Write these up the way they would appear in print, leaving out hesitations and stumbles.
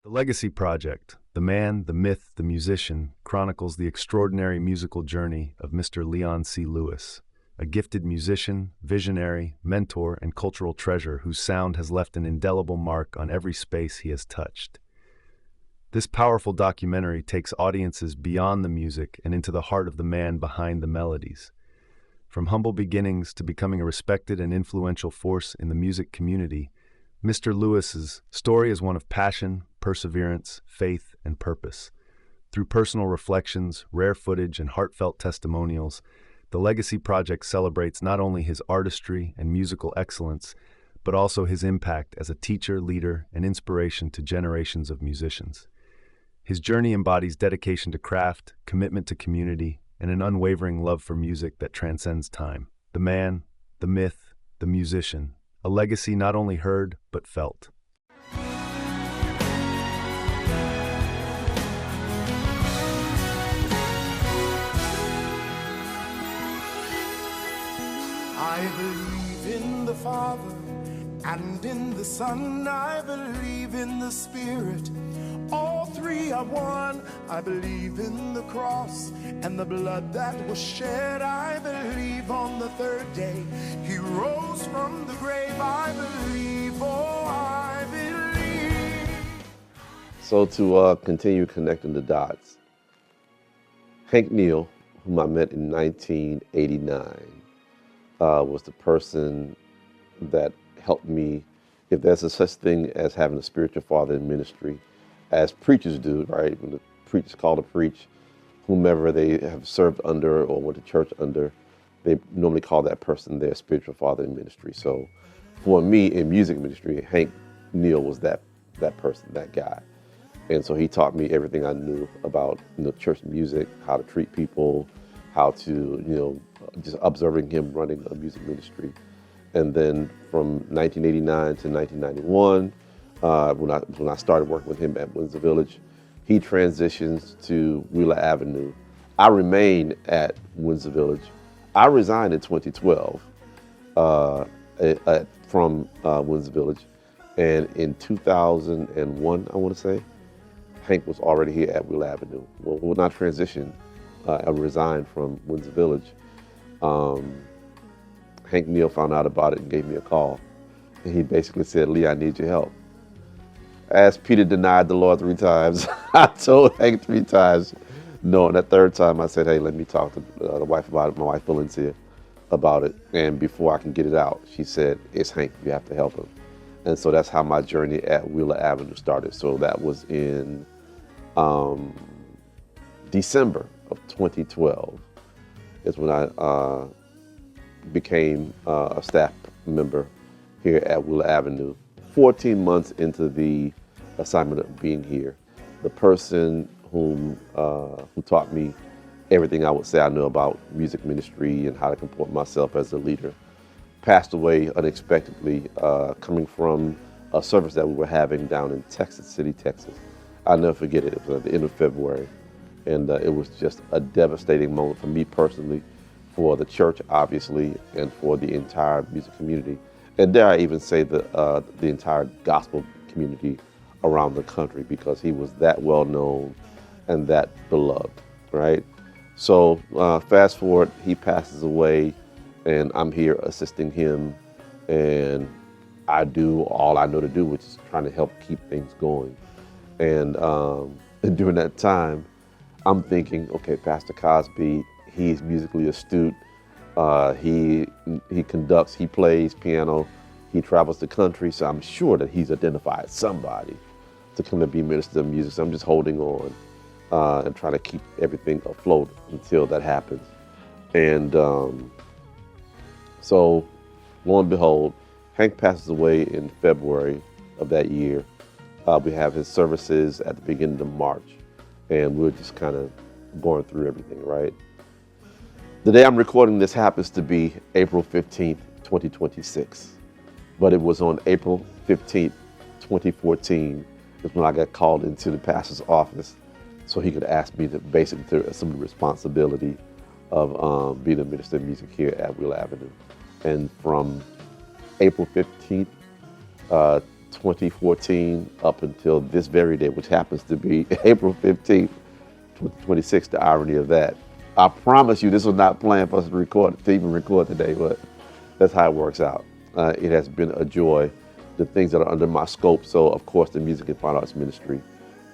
The Legacy Project, the man, the myth, the musician, chronicles the extraordinary musical journey of Mr. Leon C. Lewis, a gifted musician, visionary, mentor, and cultural treasure whose sound has left an indelible mark on every space he has touched. This powerful documentary takes audiences beyond the music and into the heart of the man behind the melodies. From humble beginnings to becoming a respected and influential force in the music community, Mr. Lewis's story is one of passion, perseverance, faith, and purpose. Through personal reflections, rare footage, and heartfelt testimonials, the Legacy Project celebrates not only his artistry and musical excellence, but also his impact as a teacher, leader, and inspiration to generations of musicians. His journey embodies dedication to craft, commitment to community, and an unwavering love for music that transcends time. The man, the myth, the musician, a legacy not only heard, but felt. I believe in the Father and in the Son. I believe in the Spirit. All three are one. I believe in the cross and the blood that was shed. I believe on the third day he rose from the grave. I believe, oh, I believe. So to continue connecting the dots, Hank Neal, whom I met in 1989, was the person that helped me, if there's a such thing as having a spiritual father in ministry, as preachers do, right? When the preachers call to preach, whomever they have served under or went to church under, they normally call that person their spiritual father in ministry. So for me in music ministry, Hank Neal was that person, that guy. And so he taught me everything I knew about church music, how to treat people, how to, just observing him running a music ministry. And then from 1989 to 1991, when I started working with him at Windsor Village, he transitions to Wheeler Avenue. I remained at Windsor Village. I resigned in 2012 from Windsor Village. And in 2001, I want to say, Hank was already here at Wheeler Avenue. Well, when I transitioned, I resigned from Windsor Village. Hank Neal found out about it and gave me a call. And he basically said, "Lee, I need your help." As Peter denied the Lord 3 times, I told Hank 3 times no. And that third time I said, "Hey, let me talk to the wife about it." My wife, Valencia, about it. And before I can get it out, she said, "It's Hank, you have to help him." And so that's how my journey at Wheeler Avenue started. So that was in December of 2012 is when I became a staff member here at Wheeler Avenue. 14 months into the assignment of being here, the person who taught me everything I would say I know about music ministry and how to comport myself as a leader passed away unexpectedly, coming from a service that we were having down in Texas City, Texas. I'll never forget it. It was at the end of February. And it was just a devastating moment for me personally, for the church, obviously, and for the entire music community. And dare I even say the entire gospel community around the country, because he was that well known and that beloved, right? So fast forward, he passes away, and I'm here assisting him, and I do all I know to do, which is trying to help keep things going. And during that time, I'm thinking, okay, Pastor Cosby, he's musically astute. He conducts, he plays piano, he travels the country, so I'm sure that he's identified somebody to come and be minister of music. So I'm just holding on and trying to keep everything afloat until that happens. And so, lo and behold, Hank passes away in February of that year. We have his services at the beginning of March, and we're just kind of going through everything, right? The day I'm recording this happens to be April 15th, 2026. But it was on April 15th, 2014, is when I got called into the pastor's office so he could ask me to basically assume the responsibility of being a minister of music here at Wheeler Avenue. And from April 15th, 2014 up until this very day, which happens to be April 15th, 2026, the irony of that. I promise you this was not planned for us to even record today, but that's how it works out. It has been a joy. The things that are under my scope, so of course the Music and Fine Arts Ministry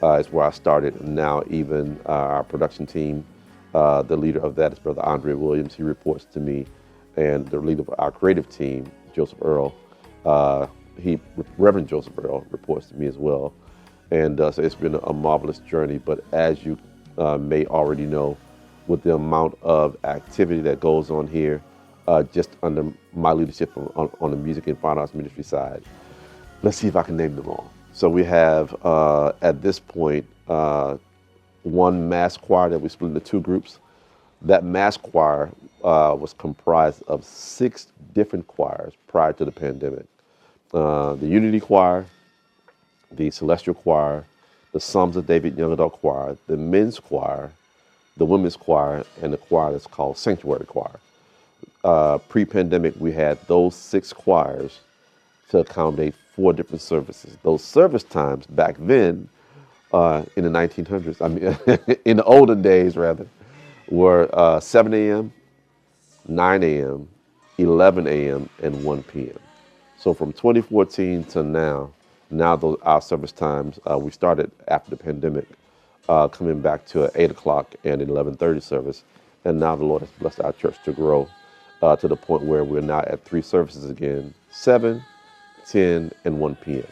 is where I started, and now even our production team, the leader of that is Brother Andre Williams. He reports to me, and the leader of our creative team, Joseph Earl, Reverend Joseph Earl, reports to me as well. And so it's been a marvelous journey, but as you may already know, with the amount of activity that goes on here, just under my leadership on the Music and Fine Arts Ministry side, let's see if I can name them all. So we have, at this point, one mass choir that we split into two groups. That mass choir was comprised of 6 different choirs prior to the pandemic. The Unity Choir, the Celestial Choir, the Psalms of David Young Adult Choir, the Men's Choir, the Women's Choir, and the choir that's called Sanctuary Choir. Pre-pandemic, we had those 6 choirs to accommodate 4 different services. Those service times back then, in the 1900s, in the olden days rather, were 7 a.m., 9 a.m., 11 a.m., and 1 p.m. So from 2014 to now those our service times, we started after the pandemic, coming back to an 8 o'clock and an 11:30 service. And now the Lord has blessed our church to grow to the point where we're now at 3 services again, 7, 10, and 1 p.m.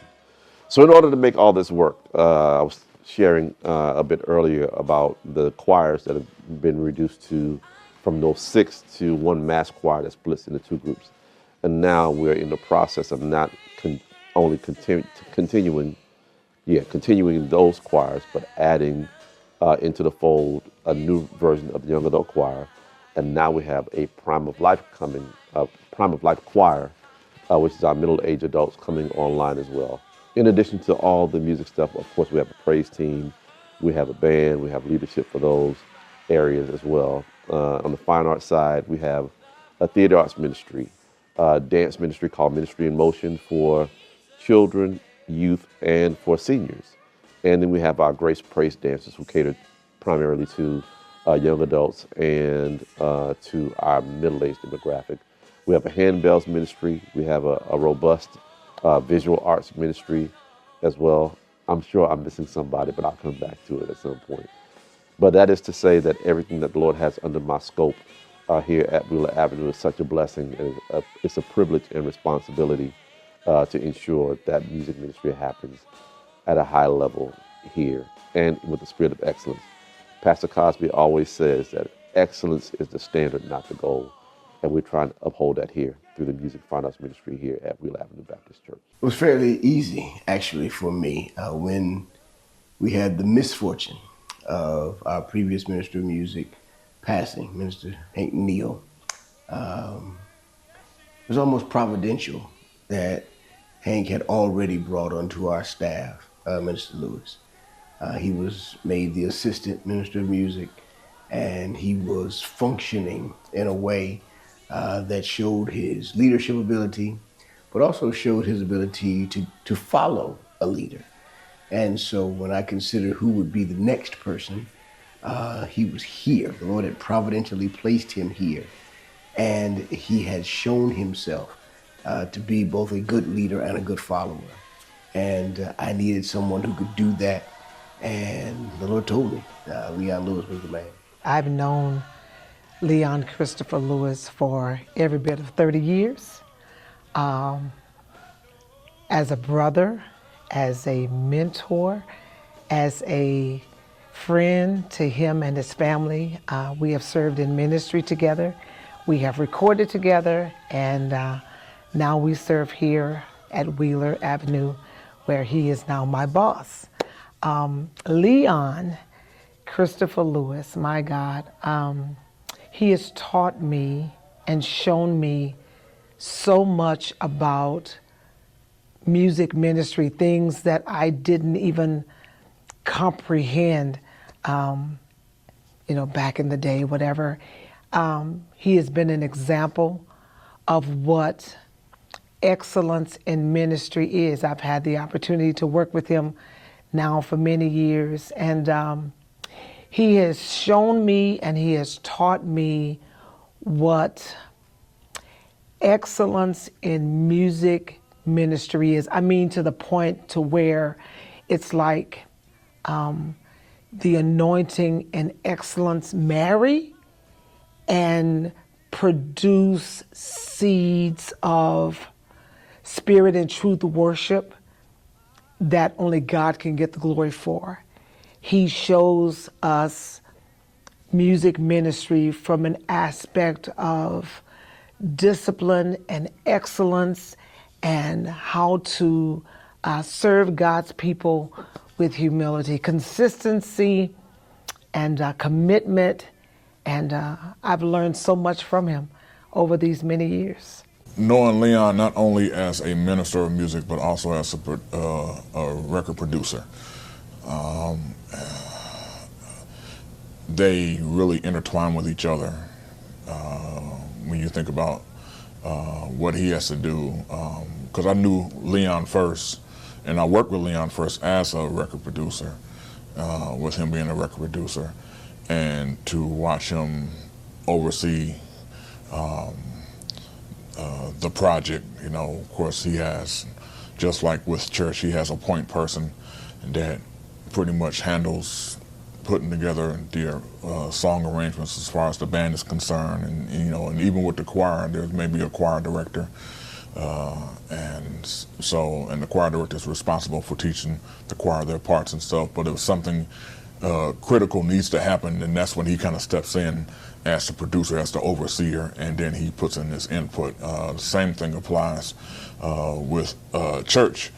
So in order to make all this work, I was sharing a bit earlier about the choirs that have been reduced from those 6 to 1 mass choir that splits into 2 groups. And now we're in the process of not only continuing those choirs, but adding into the fold a new version of the young adult choir. And now we have a Prime of Life choir, which is our middle-aged adults coming online as well. In addition to all the music stuff, of course, we have a praise team, we have a band, we have leadership for those areas as well. On the fine arts side, we have a theater arts ministry, dance ministry called Ministry in Motion for children, youth, and for seniors. And then we have our Grace Praise dancers who cater primarily to young adults and to our middle-aged demographic. We have a handbells ministry. We have a robust visual arts ministry as well. I'm sure I'm missing somebody, but I'll come back to it at some point. But that is to say that everything that the Lord has under my scope here at Wheeler Avenue is such a blessing, and it's a privilege and responsibility to ensure that music ministry happens at a high level here and with the spirit of excellence. Pastor Cosby always says that excellence is the standard, not the goal. And we're trying to uphold that here through the Music Fine Arts Ministry here at Wheeler Avenue Baptist Church. It was fairly easy, actually, for me when we had the misfortune of our previous Minister of Music passing, Minister Hank Neal. It was almost providential that Hank had already brought onto our staff Minister Lewis. He was made the Assistant Minister of Music, and he was functioning in a way that showed his leadership ability, but also showed his ability to follow a leader. And so when I consider who would be the next person, he was here. The Lord had providentially placed him here, and he had shown himself to be both a good leader and a good follower. And I needed someone who could do that, and the Lord told me Leon Lewis was the man. I've known Leon Christopher Lewis for every bit of 30 years. As a brother, as a mentor, as a friend to him and his family. We have served in ministry together. We have recorded together, and now we serve here at Wheeler Avenue, where he is now my boss. Leon Christopher Lewis, my God, he has taught me and shown me so much about music ministry, things that I didn't even comprehend, back in the day, whatever. He has been an example of what excellence in ministry is. I've had the opportunity to work with him now for many years, and he has shown me and he has taught me what excellence in music ministry is. I mean, to the point to where it's like the anointing and excellence marry and produce seeds of spirit and truth worship that only God can get the glory for. He shows us music ministry from an aspect of discipline and excellence and how to serve God's people with humility, consistency, and commitment. And I've learned so much from him over these many years. Knowing Leon not only as a minister of music, but also as a record producer, they really intertwine with each other. When you think about what he has to do, because I knew Leon first, and I worked with Leon first as a record producer, with him being a record producer, and to watch him oversee the project. You know, of course, he has, just like with church, he has a point person that pretty much handles putting together the song arrangements as far as the band is concerned, and you know, and even with the choir, there's maybe a choir director, and the choir director is responsible for teaching the choir their parts and stuff. But if something critical needs to happen, then that's when he kind of steps in as the producer, as the overseer, and then he puts in his input. The same thing applies with church.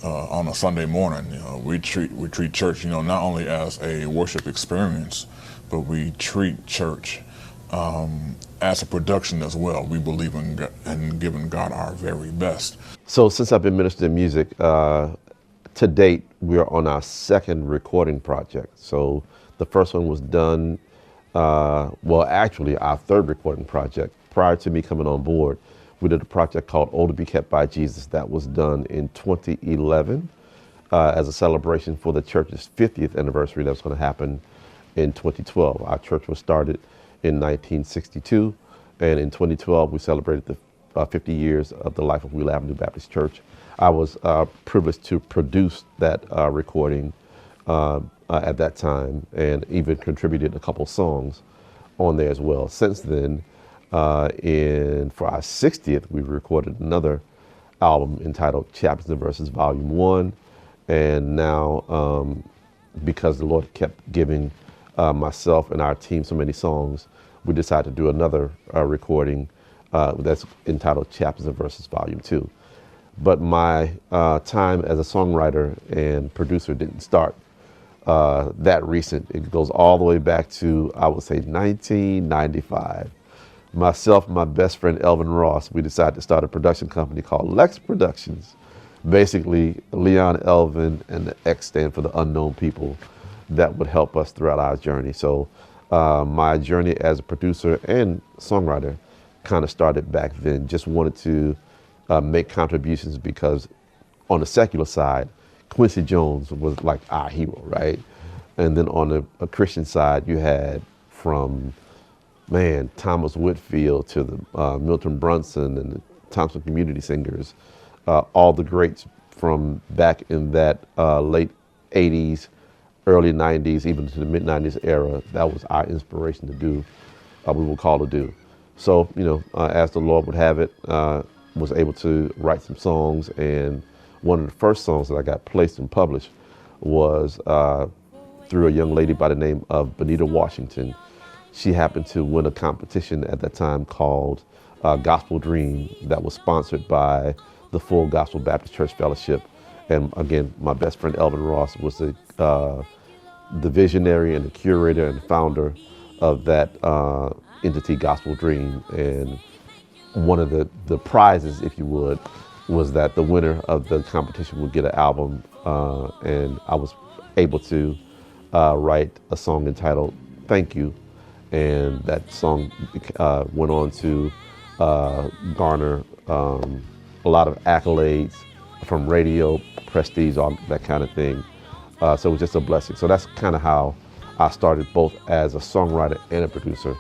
On a Sunday morning, you know, we treat church, you know, not only as a worship experience, but we treat church as a production as well. We believe in giving God our very best. So since I've been ministering in music, to date, we're on our second recording project. So the first one was done, well, actually our third recording project. Prior to me coming on board, we did a project called Oh to Be Kept by Jesus that was done in 2011 as a celebration for the church's 50th anniversary that was going to happen in 2012. Our church was started in 1962, and in 2012 we celebrated the 50 years of the life of Wheeler Avenue Baptist Church. I was privileged to produce that recording at that time, and even contributed a couple songs on there as well. Since then, for our 60th, we recorded another album entitled Chapters and Verses Volume 1. And now, because the Lord kept giving myself and our team so many songs, we decided to do another recording that's entitled Chapters and Verses Volume 2. But my time as a songwriter and producer didn't start that recent. It goes all the way back to, I would say, 1995. Myself and my best friend Elvin Ross, we decided to start a production company called Lex Productions. Basically, Leon, Elvin, and the X stand for the unknown people that would help us throughout our journey. So my journey as a producer and songwriter kind of started back then. Just wanted to make contributions because on the secular side, Quincy Jones was like our hero, right? And then on a Christian side, you had from Thomas Whitfield to the Milton Brunson and the Thompson Community Singers, all the greats from back in that late 80s, early 90s, even to the mid 90s era. That was our inspiration to do, we were called to do. So, you know, as the Lord would have it, was able to write some songs, and one of the first songs that I got placed and published was through a young lady by the name of Benita Washington. She happened to win a competition at that time called Gospel Dream that was sponsored by the Full Gospel Baptist Church Fellowship. And again, my best friend Elvin Ross was the visionary and the curator and founder of that entity, Gospel Dream. And one of the prizes, if you would, was that the winner of the competition would get an album. And I was able to write a song entitled Thank You. And that song went on to garner a lot of accolades from radio, prestige, all that kind of thing. So it was just a blessing. So that's kind of how I started both as a songwriter and a producer,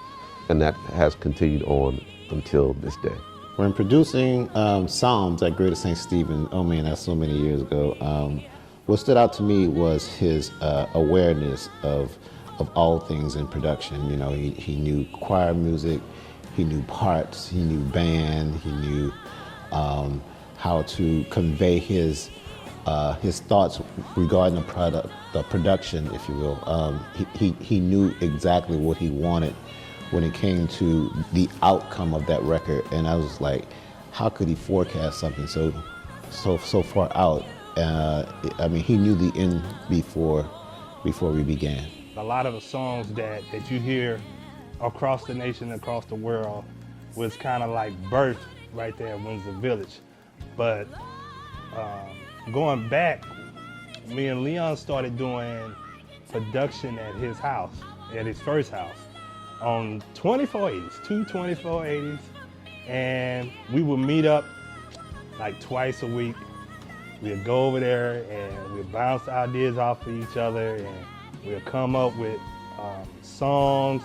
and that has continued on until this day. When producing Psalms at Greater St. Stephen, oh man, that's so many years ago, what stood out to me was his awareness of all things in production. You know, he knew choir music, he knew parts, he knew band, he knew how to convey his thoughts regarding the production, if you will. He knew exactly what he wanted when it came to the outcome of that record, and I was like, how could he forecast something so far out? I mean, he knew the end before we began. A lot of the songs that you hear across the nation, across the world, was kind of like birth right there in Windsor Village. But going back, me and Leon started doing production at his house, at his first house, on 2480s, two 2480s, and we would meet up like twice a week. We'd go over there and we'd bounce ideas off of each other, and we'd come up with songs.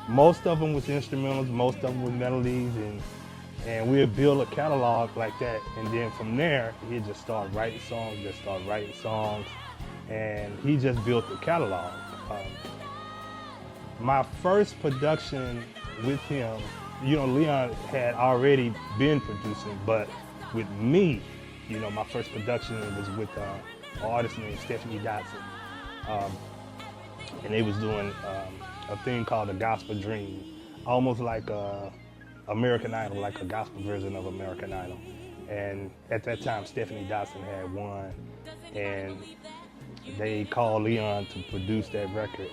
Most of them was instrumentals, most of them was melodies, and we'd build a catalog like that. And then from there, he'd just start writing songs, and he just built the catalog. My first production with him, you know, Leon had already been producing, but with me, you know, my first production was with an artist named Stephanie Dotson. And they was doing a thing called the Gospel Dream, almost like American Idol, like a gospel version of American Idol. And at that time, Stephanie Dotson had won, and they called Leon to produce that record.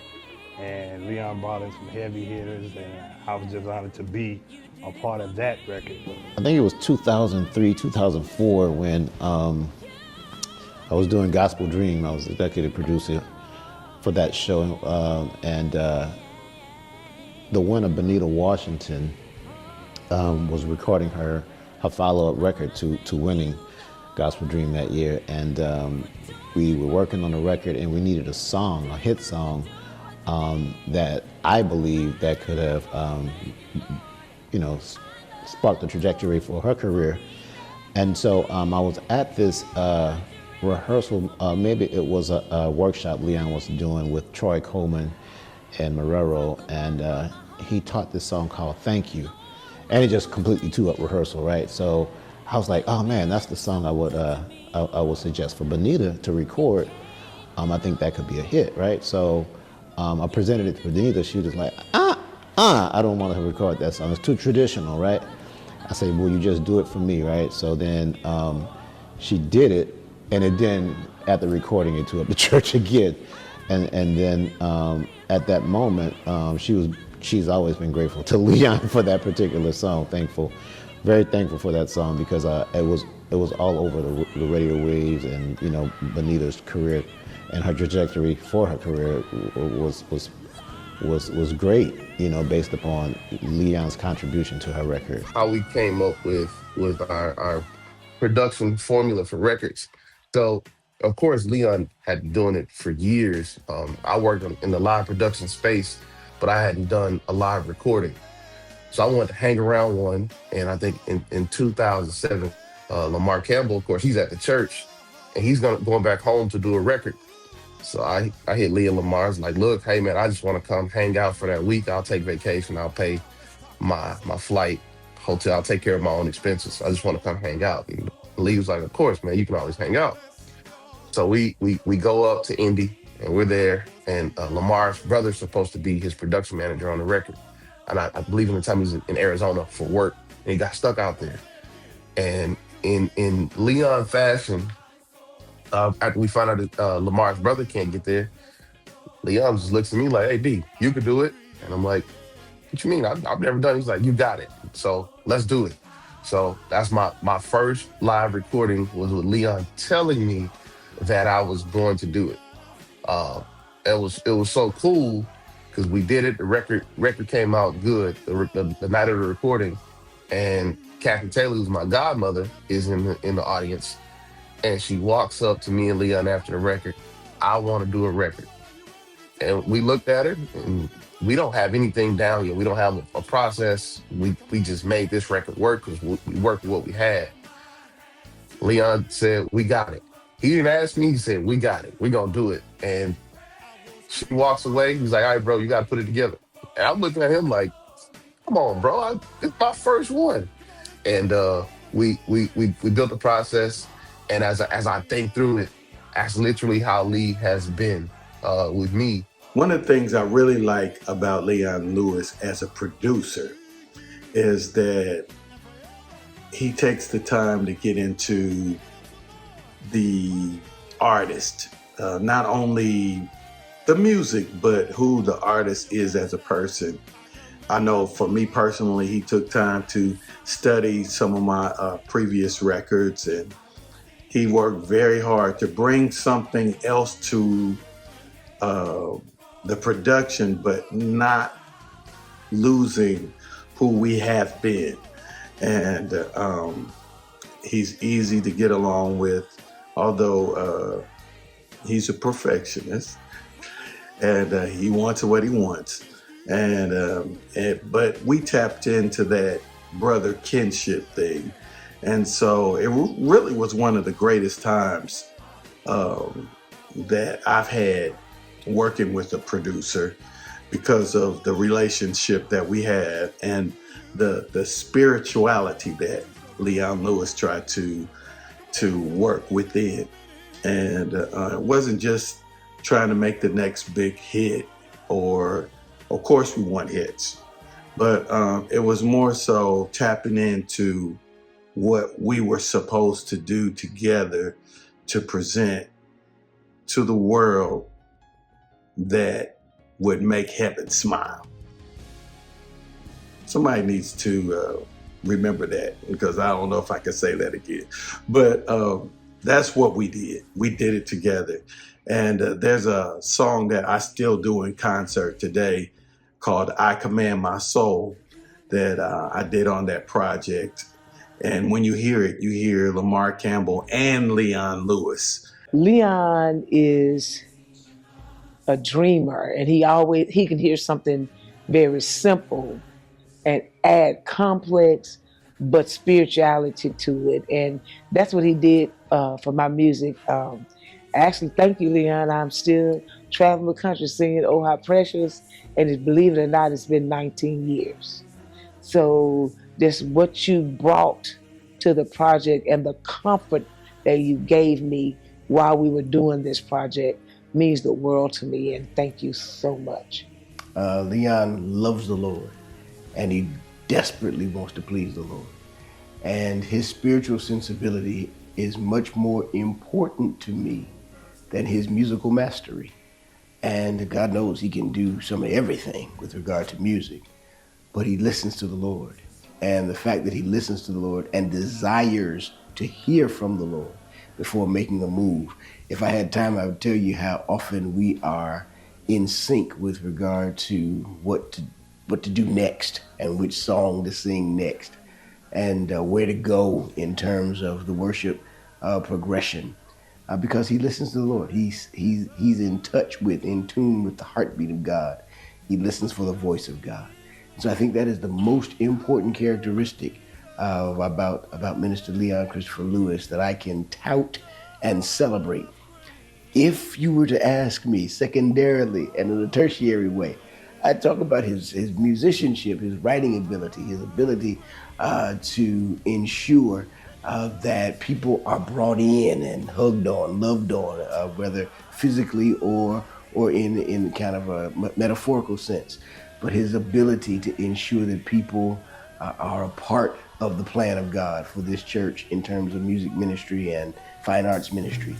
And Leon brought in some heavy hitters, and I was just honored to be a part of that record. I think it was 2003, 2004 when I was doing Gospel Dream. I was executive producer for that show, and the winner, Benita Washington, was recording her follow-up record to winning Gospel Dream that year, and we were working on the record, and we needed a hit song that I believe that could have, sparked the trajectory for her career. And so I was at this rehearsal, maybe it was a workshop Leon was doing with Troy Coleman and Marrero, and he taught this song called Thank You. And it just completely tore up rehearsal, right? So I was like, oh man, that's the song I would suggest for Benita to record. I think that could be a hit, right? So I presented it to Benita. She was like, I don't want to record that song. It's too traditional, right? I said, well, you just do it for me, right? So then she did it, and then at the recording, it tore up the church again. And then at that moment, she's always been grateful to Leon for that particular song. Very thankful for that song, because it was all over the radio waves, and you know, Benita's career and her trajectory for her career was great, you know, based upon Leon's contribution to her record. How we came up with our production formula for records. So, of course, Leon had been doing it for years. I worked in the live production space, but I hadn't done a live recording. So I wanted to hang around one, and I think in 2007, Lamar Campbell, of course, he's at the church, and he's going back home to do a record. So I hit Lee and Lamar. I was like, look, hey man, I just want to come hang out for that week. I'll take vacation. I'll pay my flight, hotel. I'll take care of my own expenses. I just want to come hang out. And Lee was like, of course, man, you can always hang out. So we go up to Indy, and we're there. And Lamar's brother's supposed to be his production manager on the record. And I believe in the time he was in Arizona for work, and he got stuck out there. And in Leon fashion, after we find out that Lamar's brother can't get there, Leon just looks at me like, hey, D, you could do it. And I'm like, what you mean? I've never done it. He's like, you got it. So let's do it. So that's my first live recording, was with Leon telling me that I was going to do it. It was so cool, because we did it. The record came out good the night of the recording, and Kathy Taylor, who's my godmother, is in the audience, and she walks up to me and Leon after the record. I want to do a record, and we looked at it, and we don't have anything down yet. We don't have a process. We just made this record work because we worked with what we had. Leon said, "We got it." He didn't ask me. He said, "We got it. We're gonna do it." And she walks away. He's like, "All right, bro, you got to put it together." And I'm looking at him like, "Come on, bro. It's my first one." And we built the process. And as I think through it, that's literally how Lee has been with me. One of the things I really like about Leon Lewis as a producer is that he takes the time to get into the artist, not only the music, but who the artist is as a person. I know for me personally, he took time to study some of my previous records, and he worked very hard to bring something else to the production, but not losing who we have been. And he's easy to get along with, although he's a perfectionist, and he wants what he wants. But we tapped into that brother kinship thing. And so it really was one of the greatest times that I've had working with a producer, because of the relationship that we have and the spirituality that Leon Lewis tried to work within. And it wasn't just trying to make the next big hit, or of course we want hits, but it was more so tapping into what we were supposed to do together to present to the world that would make heaven smile. Somebody needs to remember that, because I don't know if I can say that again. But that's what we did. We did it together. And there's a song that I still do in concert today called I Command My Soul that I did on that project. And when you hear it, you hear Lamar Campbell and Leon Lewis. Leon is a dreamer, and he can hear something very simple and add complex but spirituality to it, and that's what he did for my music. Actually, thank you, Leon. I'm still traveling the country singing "Oh How Precious," and believe it or not, it's been 19 years. So just what you brought to the project and the comfort that you gave me while we were doing this project means the world to me, and thank you so much. Leon loves the Lord, and he desperately wants to please the Lord. And his spiritual sensibility is much more important to me than his musical mastery. And God knows he can do some of everything with regard to music, but he listens to the Lord. And the fact that he listens to the Lord and desires to hear from the Lord before making a move. If I had time, I would tell you how often we are in sync with regard to what to do next and which song to sing next, and where to go in terms of the worship progression, because he listens to the Lord. He's in touch with, in tune with the heartbeat of God. He listens for the voice of God. So I think that is the most important characteristic about Minister Leon Christopher Lewis that I can tout and celebrate. If you were to ask me secondarily and in a tertiary way, I'd talk about his musicianship, his writing ability, his ability to ensure that people are brought in and hugged on, loved on, whether physically or in kind of a metaphorical sense. But his ability to ensure that people are a part of the plan of God for this church in terms of music ministry and fine arts ministry.